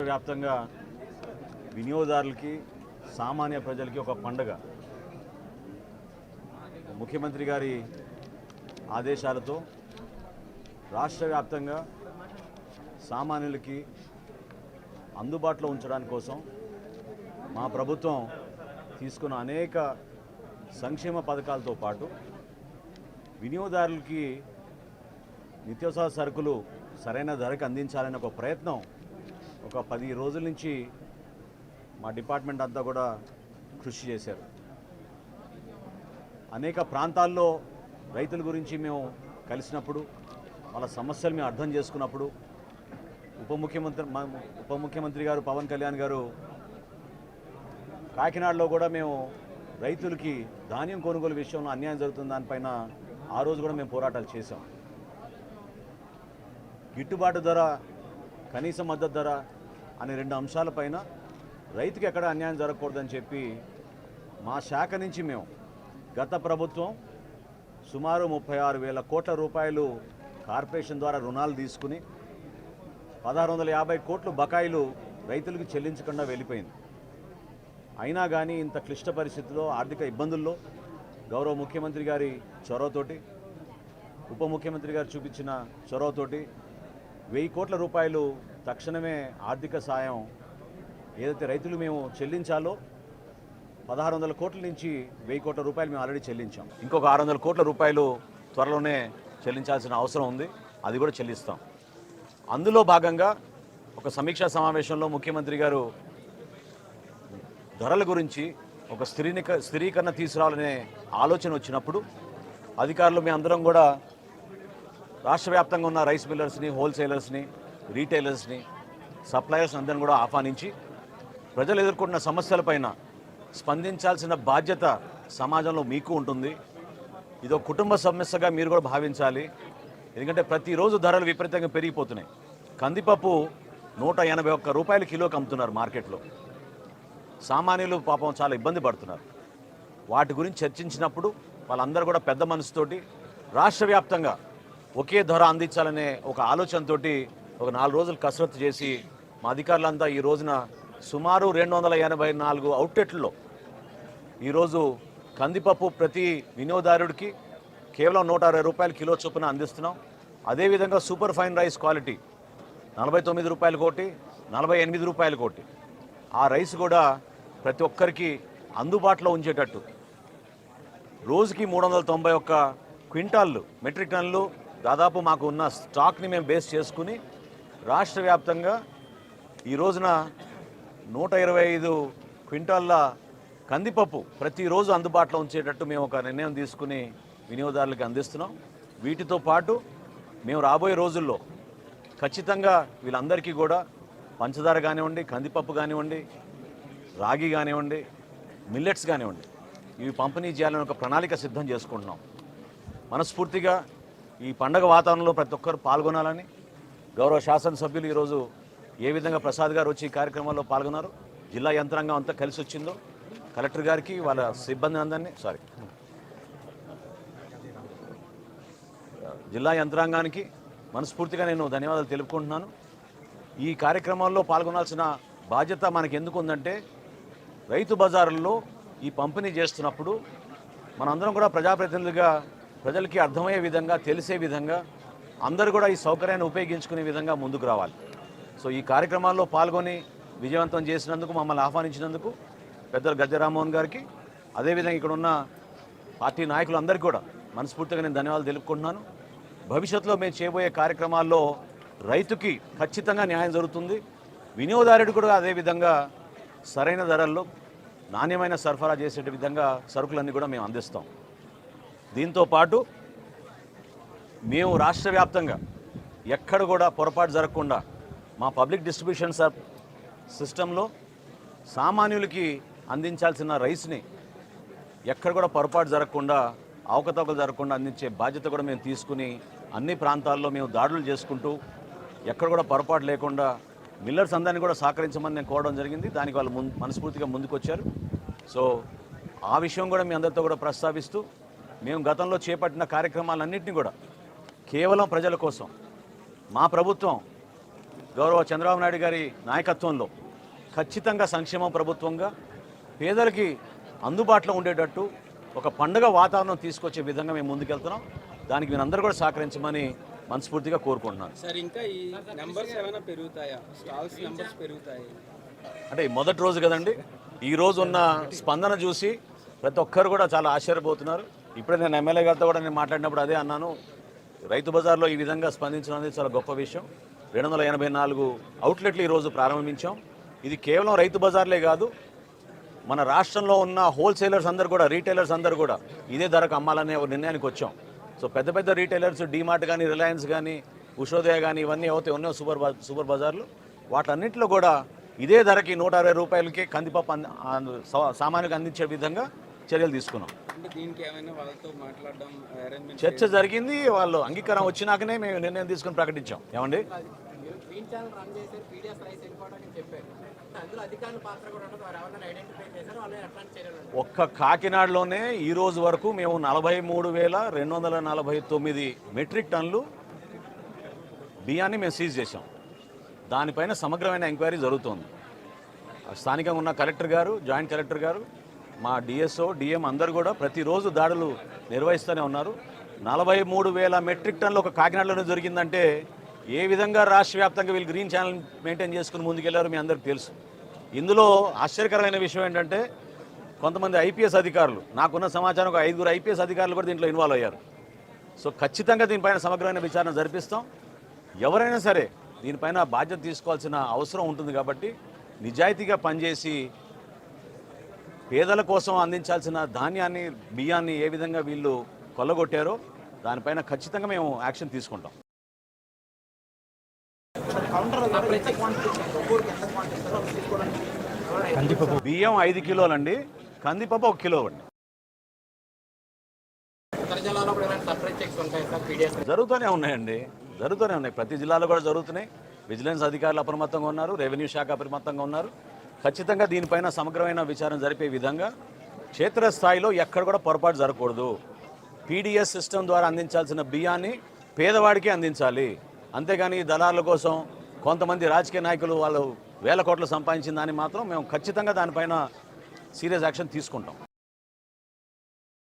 వ్యాప్తంగా వినియోగదారులకి సామాన్య ప్రజలకి ఒక పండుగ. ముఖ్యమంత్రి గారి ఆదేశాలతో రాష్ట్ర వ్యాప్తంగా సామాన్యులకి అందుబాటులో ఉంచడానికి కోసం మా ప్రభుత్వం తీసుకున్న అనేక సంక్షేమ పథకాలతో పాటు వినియోగదారులకి నిత్యావసర సరుకులు సరైన ధరకు అందించాలనే ఒక ప్రయత్నం ఒక 10 రోజుల నుంచి మా డిపార్ట్మెంట్ అంతా కూడా కృషి చేశారు. అనేక ప్రాంతాల్లో రైతుల గురించి మేము కలిసినప్పుడు వాళ్ళ సమస్యలు మేము అర్థం చేసుకున్నప్పుడు ఉప ముఖ్యమంత్రి గారు పవన్ కళ్యాణ్ గారు కాకినాడలో కూడా మేము రైతులకి ధాన్యం కొనుగోలు విషయంలో అన్యాయం జరుగుతున్న దానిపైన ఆ రోజు కూడా మేము పోరాటాలు చేశాం. గిట్టుబాటు ధర, కనీస మద్దతు ధర అనే 2 అంశాలపైన రైతుకి ఎక్కడ అన్యాయం జరగకూడదని చెప్పి మా శాఖ నుంచి మేము గత ప్రభుత్వం సుమారు 36,000 కోట్ల రూపాయలు కార్పొరేషన్ ద్వారా రుణాలు తీసుకుని 1,650 కోట్లు బకాయిలు రైతులకు చెల్లించకుండా వెళ్ళిపోయింది. అయినా కానీ ఇంత క్లిష్ట పరిస్థితుల్లో, ఆర్థిక ఇబ్బందుల్లో గౌరవ ముఖ్యమంత్రి గారి చొరవతోటి, ఉప ముఖ్యమంత్రి గారు చూపించిన చొరవతోటి 1000 కోట్ల రూపాయలు తక్షణమే ఆర్థిక సాయం ఏదైతే రైతులు మేము చెల్లించాలో 1,600 కోట్ల నుంచి 1000 కోట్ల రూపాయలు మేము ఆల్రెడీ చెల్లించాం. ఇంకొక 600 కోట్ల రూపాయలు త్వరలోనే చెల్లించాల్సిన అవసరం ఉంది. అది కూడా చెల్లిస్తాం. అందులో భాగంగా ఒక సమీక్షా సమావేశంలో ముఖ్యమంత్రి గారు ధరల గురించి ఒక స్థిరీకరణ తీసుకురావాలనే ఆలోచన వచ్చినప్పుడు అధికారులు మేము అందరం కూడా రాష్ట్ర వ్యాప్తంగా ఉన్న రైస్ మిల్లర్స్ని, హోల్సేలర్స్ని, రీటైలర్స్ని, సప్లయర్స్ అందరిని కూడా ఆహ్వానించి ప్రజలు ఎదుర్కొంటున్న సమస్యలపైన స్పందించాల్సిన బాధ్యత సమాజంలో మీకు ఉంటుంది. ఇదో కుటుంబ సమస్యగా మీరు కూడా భావించాలి. ఎందుకంటే ప్రతిరోజు ధరలు విపరీతంగా పెరిగిపోతున్నాయి. కందిపప్పు 181 రూపాయలు కిలోకి అమ్ముతున్నారు మార్కెట్లో. సామాన్యులు పాపం చాలా ఇబ్బంది పడుతున్నారు. వాటి గురించి చర్చించినప్పుడు వాళ్ళందరూ కూడా పెద్ద మనసుతోటి రాష్ట్ర వ్యాప్తంగా ఒకే ధర అందించాలనే ఒక ఆలోచనతోటి ఒక 4 రోజులు కసరత్తు చేసి మా అధికారులంతా ఈ రోజున సుమారు 284 అవుట్లెట్లలో ఈరోజు కందిపప్పు ప్రతి వినియోగదారుడికి కేవలం 160 రూపాయలు కిలో చొప్పున అందిస్తున్నాం. అదేవిధంగా సూపర్ ఫైన్ రైస్ క్వాలిటీ 49 రూపాయలు కోటి, 48 రూపాయలు కోటి ఆ రైస్ కూడా ప్రతి ఒక్కరికి అందుబాటులో ఉంచేటట్టు రోజుకి 391 క్వింటాళ్ళు, మెట్రిక్ టన్నులు దాదాపు మాకు ఉన్న స్టాక్ని మేము బేస్ చేసుకుని రాష్ట్ర వ్యాప్తంగా ఈ రోజున 125 క్వింటాళ్ళ కందిపప్పు ప్రతిరోజు అందుబాటులో ఉంచేటట్టు మేము ఒక నిర్ణయం తీసుకుని వినియోగదారులకు అందిస్తున్నాం. వీటితో పాటు మేము రాబోయే రోజుల్లో ఖచ్చితంగా వీళ్ళందరికీ కూడా పంచదార కానివ్వండి, కందిపప్పు కానివ్వండి, రాగి కానివ్వండి, మిల్లెట్స్ కానివ్వండి, ఇవి పంపిణీ చేయాలని ఒక ప్రణాళిక సిద్ధం చేసుకుంటున్నాం. మనస్ఫూర్తిగా ఈ పండగ వాతావరణంలో ప్రతి ఒక్కరు పాల్గొనాలని గౌరవ శాసనసభ్యులు ఈరోజు ఏ విధంగా ప్రసాద్ గారు వచ్చి ఈ కార్యక్రమంలో పాల్గొన్నారు, జిల్లా యంత్రాంగం అంతా కలిసి వచ్చిందో, కలెక్టర్ గారికి వాళ్ళ సిబ్బంది అందరినీ జిల్లా యంత్రాంగానికి మనస్ఫూర్తిగా నేను ధన్యవాదాలు తెలుపుకుంటున్నాను. ఈ కార్యక్రమాల్లో పాల్గొనాల్సిన బాధ్యత మనకు ఎందుకు ఉందంటే, రైతు బజారుల్లో ఈ పంపిణీ చేస్తున్నప్పుడు మనందరం కూడా ప్రజాప్రతినిధులుగా ప్రజలకి అర్థమయ్యే విధంగా, తెలిసే విధంగా అందరూ కూడా ఈ సౌకర్యాన్ని ఉపయోగించుకునే విధంగా ముందుకు రావాలి. సో ఈ కార్యక్రమాల్లో పాల్గొని విజయవంతం చేసినందుకు, మమ్మల్ని ఆహ్వానించినందుకు పెద్దలు గద్దె రామ్మోహన్ గారికి, అదేవిధంగా ఇక్కడ ఉన్న పార్టీ నాయకులందరికీ కూడా మనస్ఫూర్తిగా నేను ధన్యవాదాలు తెలుపుకుంటున్నాను. భవిష్యత్తులో మేము చేయబోయే కార్యక్రమాల్లో రైతుకి ఖచ్చితంగా న్యాయం జరుగుతుంది. వినియోగదారుడు కూడా అదేవిధంగా సరైన ధరల్లో నాణ్యమైన సరఫరా చేసే విధంగా సరుకులన్నీ కూడా మేము అందిస్తాం. దీంతో పాటు మేము రాష్ట్ర వ్యాప్తంగా ఎక్కడ కూడా పొరపాటు జరగకుండా మా పబ్లిక్ డిస్ట్రిబ్యూషన్ సిస్టంలో సామాన్యులకి అందించాల్సిన రైస్ని ఎక్కడ కూడా పొరపాటు జరగకుండా, అవకతవకలు జరగకుండా అందించే బాధ్యత కూడా మేము తీసుకుని అన్ని ప్రాంతాల్లో మేము దాడులు చేసుకుంటూ ఎక్కడ కూడా పొరపాటు లేకుండా మిల్లర్స్ అందరినీ కూడా సహకరించమని నేను కోరడం జరిగింది. దానికి వాళ్ళు మనస్ఫూర్తిగా ముందుకొచ్చారు. సో ఆ విషయం కూడా మీ అందరితో కూడా ప్రస్తావిస్తూ మేము గతంలో చేపట్టిన కార్యక్రమాలన్నింటినీ కూడా కేవలం ప్రజల కోసం మా ప్రభుత్వం గౌరవ చంద్రబాబు నాయుడు గారి నాయకత్వంలో ఖచ్చితంగా సంక్షేమం ప్రభుత్వంగా పేదలకి అందుబాటులో ఉండేటట్టు ఒక పండుగ వాతావరణం తీసుకొచ్చే విధంగా మేము ముందుకెళ్తున్నాం. దానికి మీరందరూ కూడా సహకరించమని మనస్ఫూర్తిగా కోరుకుంటున్నాను. సార్ ఇంకా ఈ నెంబర్స్ ఏమైనా పెరుగుతాయా? స్టాల్స్ నెంబర్స్ పెరుగుతాయి అంటే మొదటి రోజు కదండి, ఈ రోజు ఉన్న స్పందన చూసి ప్రతి ఒక్కరు కూడా చాలా ఆశ్చర్యపోతున్నారు. ఇప్పుడే నేను ఎమ్మెల్యే గారితో కూడా నేను మాట్లాడినప్పుడు అదే అన్నాను, రైతు బజార్లో ఈ విధంగా స్పందించడం అనేది చాలా గొప్ప విషయం. 284 అవుట్లెట్లు ఈరోజు ప్రారంభించాం. ఇది కేవలం రైతు బజార్లే కాదు, మన రాష్ట్రంలో ఉన్న హోల్సేలర్స్ అందరూ కూడా, రీటైలర్స్ అందరూ కూడా ఇదే ధరకు అమ్మాలనే ఒక నిర్ణయానికి వచ్చాం. సో పెద్ద పెద్ద రీటైలర్స్, డీమార్ట్ కానీ, రిలయన్స్ కానీ, ఉషోదయ కానీ, ఇవన్నీ అవుతాయి ఉన్నాయో సూపర్ బజార్లు, వాటన్నింటిలో కూడా ఇదే ధరకి 160 రూపాయలకి కందిపప్పు సామాన్యులకు అందించే విధంగా చర్యలు తీసుకున్నాం. అంటే దీనికి ఏమైనా వాళ్ళతో మాట్లాడడం అరేంజ్మెంట్ చర్చ జరిగింది, వాళ్ళు అంగీకారం వచ్చినాకనే మేము నిర్ణయం తీసుకుని ప్రకటించాం. ఏమండి, గ్రీన్ ఛానల్ రన్ చేశారు, పీడిఎస్ రైస్ ఇంపార్టెంట్ అని చెప్పారు. అందులో అధికారుల పాత్ర కూడా ఉండదు. వారు ఎవరైనా ఐడెంటిఫై చేశారు, వాళ్ళు అట్లాంటి చర్యలు ఒక్క కాకినాడలోనే ఈ రోజు వరకు మేము 43,249 మెట్రిక్ టన్నులు బియ్యాన్ని మేము సీజ్ చేశాం. దానిపైన సమగ్రమైన ఎంక్వైరీ జరుగుతోంది. స్థానికంగా ఉన్న కలెక్టర్ గారు, జాయింట్ కలెక్టర్ గారు, మా డిఎస్ఓ, డిఎం అందరూ కూడా ప్రతిరోజు దాడులు నిర్వహిస్తూనే ఉన్నారు. 43,000 మెట్రిక్ టన్నులు ఒక కాకినాడలోనే దొరికిందంటే ఏ విధంగా రాష్ట్ర వ్యాప్తంగా వీళ్ళు గ్రీన్ ఛానల్ మెయింటైన్ చేసుకుని ముందుకెళ్లారో మీ అందరికీ తెలుసు. ఇందులో ఆశ్చర్యకరమైన విషయం ఏంటంటే కొంతమంది ఐపీఎస్ అధికారులు, నాకున్న సమాచారం ఒక 5 ఐపీఎస్ అధికారులు కూడా దీంట్లో ఇన్వాల్వ్ అయ్యారు. సో ఖచ్చితంగా దీనిపైన సమగ్రమైన విచారణ జరిపిస్తాం. ఎవరైనా సరే దీనిపైన బాధ్యత తీసుకోవాల్సిన అవసరం ఉంటుంది కాబట్టి నిజాయితీగా పనిచేసి పేదల కోసం అందించాల్సిన ధాన్యాన్ని, బియ్యాన్ని ఏ విధంగా వీళ్ళు కొల్లగొట్టారో దానిపైన ఖచ్చితంగా మేము యాక్షన్ తీసుకుంటాం. బియ్యం 5 కిలోలండి, కందిపప్పు 1 కిలో అండి. ఇతర జిల్లాలో కూడా ఏమైనా సపరేట్ చెక్స్ ఉంటాయి సార్? పీడిఎస్ జరుగుతూనే ఉన్నాయి. ప్రతి జిల్లాలో కూడా జరుగుతున్నాయి. విజిలెన్స్ అధికారులు అప్రమత్తంగా ఉన్నారు, రెవెన్యూ శాఖ అప్రమత్తంగా ఉన్నారు. ఖచ్చితంగా దీనిపైన సమగ్రమైన విచారణ జరిపే విధంగా క్షేత్రస్థాయిలో ఎక్కడ కూడా పొరపాటు జరగకూడదు. పీడిఎస్ సిస్టమ్ ద్వారా అందించాల్సిన బియ్యాన్ని పేదవాడికే అందించాలి. అంతేగాని దళారుల కోసం కొంతమంది రాజకీయ నాయకులు వాళ్ళు వేల కోట్లు సంపాదించిన దాన్ని మాత్రం మేము ఖచ్చితంగా దానిపైన సీరియస్ యాక్షన్ తీసుకుంటాం.